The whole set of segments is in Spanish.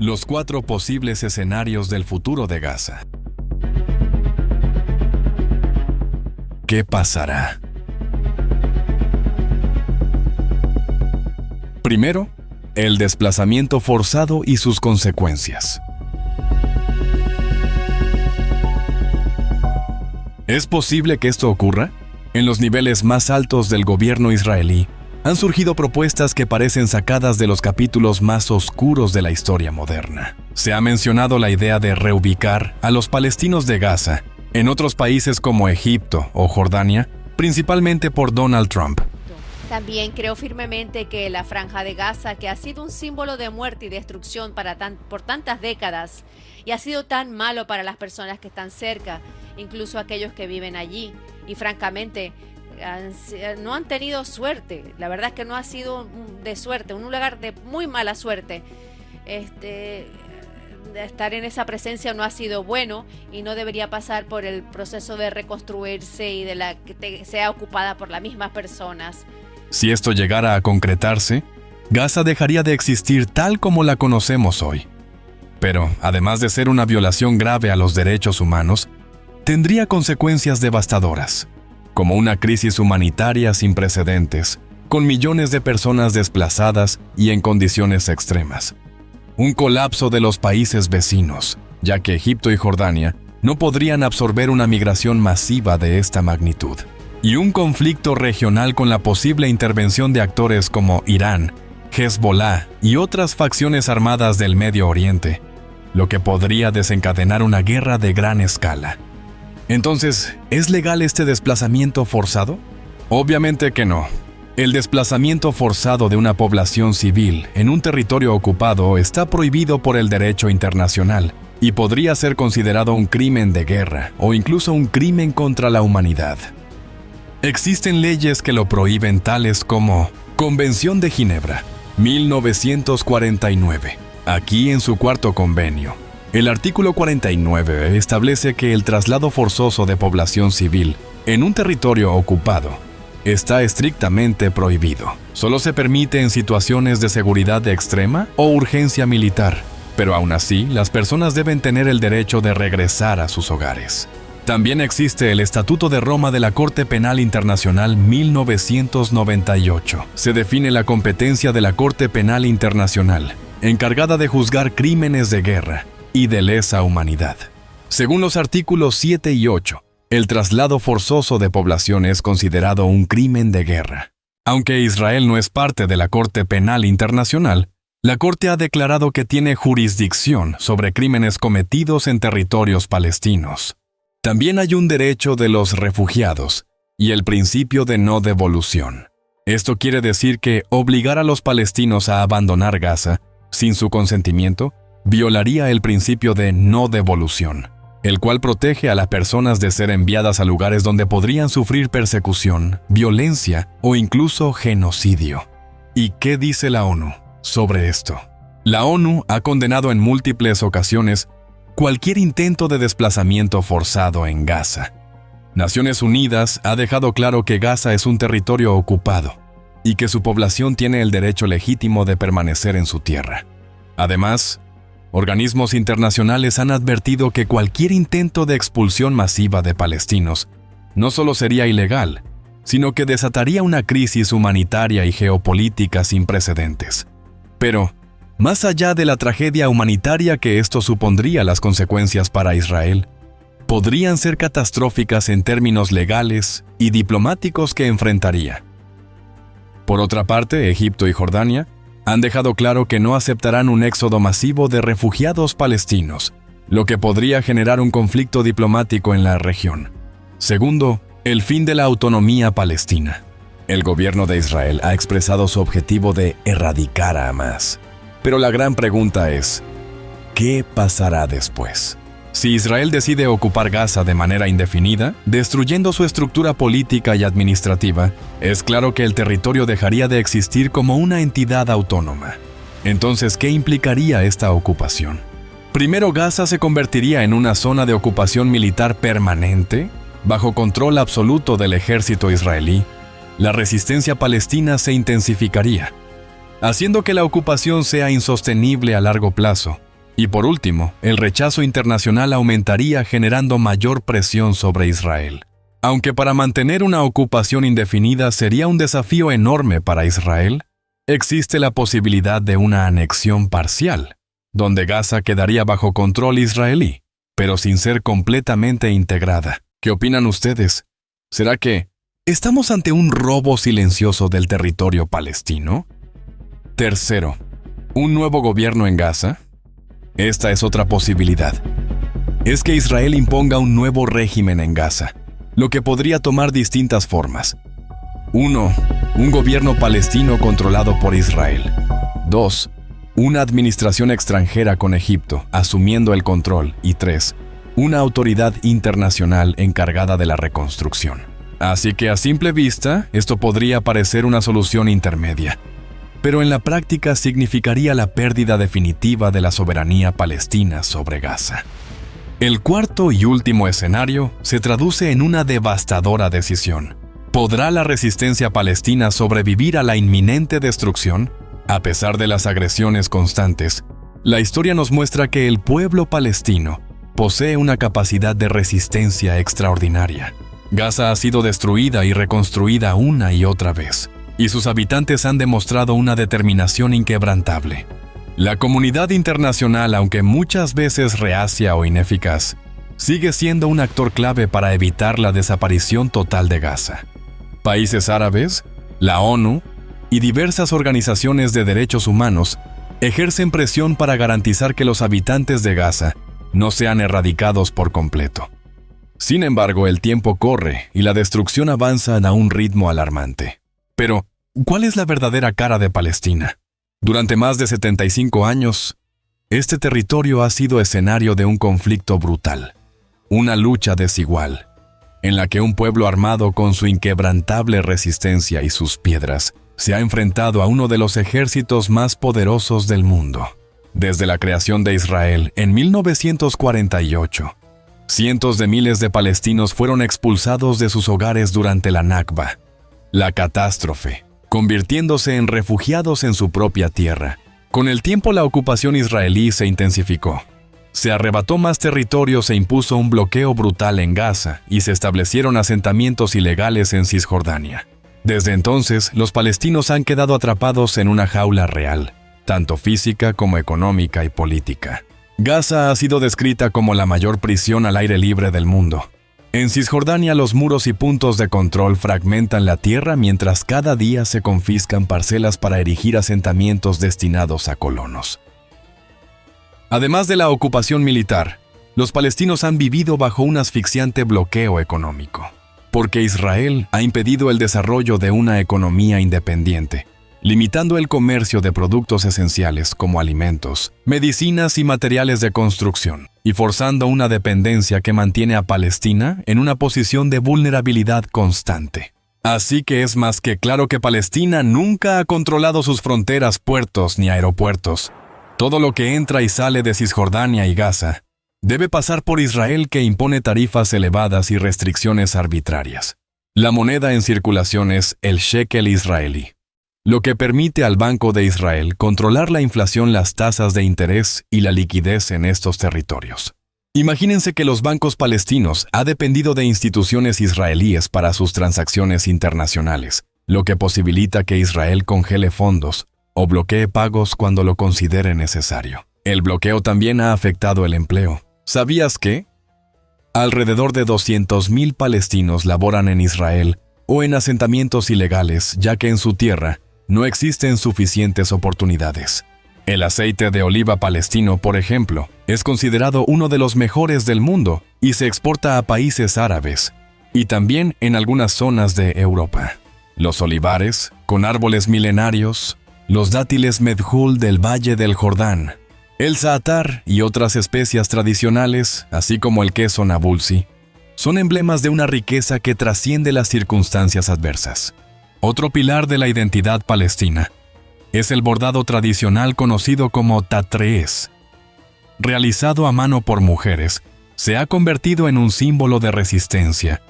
Los 4 posibles escenarios del futuro de Gaza. ¿Qué pasará? Primero, el desplazamiento forzado y sus consecuencias. ¿Es posible que esto ocurra? En los niveles más altos del gobierno israelí, han surgido propuestas que parecen sacadas de los capítulos más oscuros de la historia moderna. Se ha mencionado la idea de reubicar a los palestinos de Gaza en otros países como Egipto o Jordania, principalmente por Donald Trump. También creo firmemente que la Franja de Gaza, que ha sido un símbolo de muerte y destrucción por tantas décadas, y ha sido tan malo para las personas que están cerca, incluso aquellos que viven allí, y francamente no han tenido suerte. La verdad es que no ha sido de suerte, un lugar de muy mala suerte. Estar en esa presencia no ha sido bueno y no debería pasar por el proceso de reconstruirse y de la que sea ocupada por las mismas personas. Si esto llegara a concretarse, Gaza dejaría de existir tal como la conocemos hoy. Pero, además de ser una violación grave a los derechos humanos, tendría consecuencias devastadoras, como una crisis humanitaria sin precedentes, con millones de personas desplazadas y en condiciones extremas. Un colapso de los países vecinos, ya que Egipto y Jordania no podrían absorber una migración masiva de esta magnitud. Y un conflicto regional con la posible intervención de actores como Irán, Hezbollah y otras facciones armadas del Medio Oriente, lo que podría desencadenar una guerra de gran escala. Entonces, ¿es legal este desplazamiento forzado? Obviamente que no. El desplazamiento forzado de una población civil en un territorio ocupado está prohibido por el derecho internacional y podría ser considerado un crimen de guerra o incluso un crimen contra la humanidad. Existen leyes que lo prohíben, tales como Convención de Ginebra, 1949. Aquí en su 4º convenio, el artículo 49 establece que el traslado forzoso de población civil en un territorio ocupado está estrictamente prohibido. Solo se permite en situaciones de seguridad extrema o urgencia militar, pero aún así las personas deben tener el derecho de regresar a sus hogares. También existe el Estatuto de Roma de la Corte Penal Internacional 1998. Se define la competencia de la Corte Penal Internacional, encargada de juzgar crímenes de guerra y de lesa humanidad. Según los artículos 7 y 8, el traslado forzoso de población es considerado un crimen de guerra. Aunque Israel no es parte de la Corte Penal Internacional, la Corte ha declarado que tiene jurisdicción sobre crímenes cometidos en territorios palestinos. También hay un derecho de los refugiados y el principio de no devolución. Esto quiere decir que obligar a los palestinos a abandonar Gaza sin su consentimiento violaría el principio de no devolución, el cual protege a las personas de ser enviadas a lugares donde podrían sufrir persecución, violencia o incluso genocidio. ¿Y qué dice la ONU sobre esto? La ONU ha condenado en múltiples ocasiones cualquier intento de desplazamiento forzado en Gaza. Naciones Unidas ha dejado claro que Gaza es un territorio ocupado y que su población tiene el derecho legítimo de permanecer en su tierra. Además, organismos internacionales han advertido que cualquier intento de expulsión masiva de palestinos no solo sería ilegal, sino que desataría una crisis humanitaria y geopolítica sin precedentes. Pero, más allá de la tragedia humanitaria que esto supondría, las consecuencias para Israel podrían ser catastróficas en términos legales y diplomáticos que enfrentaría. Por otra parte, Egipto y Jordania han dejado claro que no aceptarán un éxodo masivo de refugiados palestinos, lo que podría generar un conflicto diplomático en la región. Segundo, el fin de la autonomía palestina. El gobierno de Israel ha expresado su objetivo de erradicar a Hamás. Pero la gran pregunta es, ¿qué pasará después? Si Israel decide ocupar Gaza de manera indefinida, destruyendo su estructura política y administrativa, es claro que el territorio dejaría de existir como una entidad autónoma. Entonces, ¿qué implicaría esta ocupación? Primero, Gaza se convertiría en una zona de ocupación militar permanente, bajo control absoluto del ejército israelí. La resistencia palestina se intensificaría, haciendo que la ocupación sea insostenible a largo plazo Y por último, el rechazo internacional aumentaría generando mayor presión sobre Israel. Aunque para mantener una ocupación indefinida sería un desafío enorme para Israel, existe la posibilidad de una anexión parcial, donde Gaza quedaría bajo control israelí, pero sin ser completamente integrada. ¿Qué opinan ustedes? ¿Será que estamos ante un robo silencioso del territorio palestino? Tercero, ¿un nuevo gobierno en Gaza? Esta es otra posibilidad. Es que Israel imponga un nuevo régimen en Gaza, lo que podría tomar distintas formas. 1. Un gobierno palestino controlado por Israel. 2. Una administración extranjera con Egipto, asumiendo el control. Y 3. Una autoridad internacional encargada de la reconstrucción. Así que a simple vista, esto podría parecer una solución intermedia, pero en la práctica significaría la pérdida definitiva de la soberanía palestina sobre Gaza. El cuarto y último escenario se traduce en una devastadora decisión. ¿Podrá la resistencia palestina sobrevivir a la inminente destrucción? A pesar de las agresiones constantes, la historia nos muestra que el pueblo palestino posee una capacidad de resistencia extraordinaria. Gaza ha sido destruida y reconstruida una y otra vez, y sus habitantes han demostrado una determinación inquebrantable. La comunidad internacional, aunque muchas veces reacia o ineficaz, sigue siendo un actor clave para evitar la desaparición total de Gaza. Países árabes, la ONU y diversas organizaciones de derechos humanos ejercen presión para garantizar que los habitantes de Gaza no sean erradicados por completo. Sin embargo, el tiempo corre y la destrucción avanza a un ritmo alarmante. Pero, ¿cuál es la verdadera cara de Palestina? Durante más de 75 años, este territorio ha sido escenario de un conflicto brutal, una lucha desigual, en la que un pueblo armado con su inquebrantable resistencia y sus piedras se ha enfrentado a uno de los ejércitos más poderosos del mundo. Desde la creación de Israel en 1948, cientos de miles de palestinos fueron expulsados de sus hogares durante la Nakba, la catástrofe, convirtiéndose en refugiados en su propia tierra. Con el tiempo, la ocupación israelí se intensificó. Se arrebató más territorio, se impuso un bloqueo brutal en Gaza y se establecieron asentamientos ilegales en Cisjordania. Desde entonces, los palestinos han quedado atrapados en una jaula real, tanto física como económica y política. Gaza ha sido descrita como la mayor prisión al aire libre del mundo. En Cisjordania, los muros y puntos de control fragmentan la tierra mientras cada día se confiscan parcelas para erigir asentamientos destinados a colonos. Además de la ocupación militar, los palestinos han vivido bajo un asfixiante bloqueo económico, porque Israel ha impedido el desarrollo de una economía independiente, limitando el comercio de productos esenciales como alimentos, medicinas y materiales de construcción, y forzando una dependencia que mantiene a Palestina en una posición de vulnerabilidad constante. Así que es más que claro que Palestina nunca ha controlado sus fronteras, puertos ni aeropuertos. Todo lo que entra y sale de Cisjordania y Gaza debe pasar por Israel, que impone tarifas elevadas y restricciones arbitrarias. La moneda en circulación es el shekel israelí, lo que permite al Banco de Israel controlar la inflación, las tasas de interés y la liquidez en estos territorios. Imagínense que los bancos palestinos han dependido de instituciones israelíes para sus transacciones internacionales, lo que posibilita que Israel congele fondos o bloquee pagos cuando lo considere necesario. El bloqueo también ha afectado el empleo. ¿Sabías que? Alrededor de 200,000 palestinos laboran en Israel o en asentamientos ilegales, ya que en su tierra no existen suficientes oportunidades. El aceite de oliva palestino, por ejemplo, es considerado uno de los mejores del mundo y se exporta a países árabes y también en algunas zonas de Europa. Los olivares, con árboles milenarios, los dátiles medjool del Valle del Jordán, el zaatar y otras especias tradicionales, así como el queso nabulsi, son emblemas de una riqueza que trasciende las circunstancias adversas. Otro pilar de la identidad palestina es el bordado tradicional conocido como tatrees. Realizado a mano por mujeres, se ha convertido en un símbolo de resistencia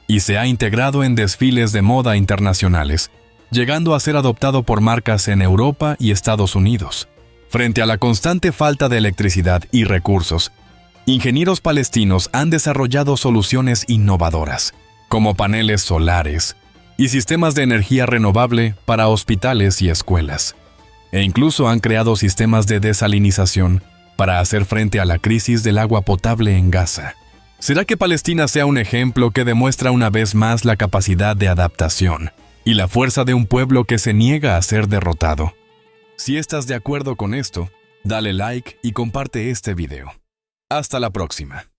y se ha integrado en desfiles de moda internacionales, llegando a ser adoptado por marcas en Europa y Estados Unidos. Frente a la constante falta de electricidad y recursos, ingenieros palestinos han desarrollado soluciones innovadoras, como paneles solares y sistemas de energía renovable para hospitales y escuelas. E incluso han creado sistemas de desalinización para hacer frente a la crisis del agua potable en Gaza. ¿Será que Palestina sea un ejemplo que demuestra una vez más la capacidad de adaptación y la fuerza de un pueblo que se niega a ser derrotado? Si estás de acuerdo con esto, dale like y comparte este video. Hasta la próxima.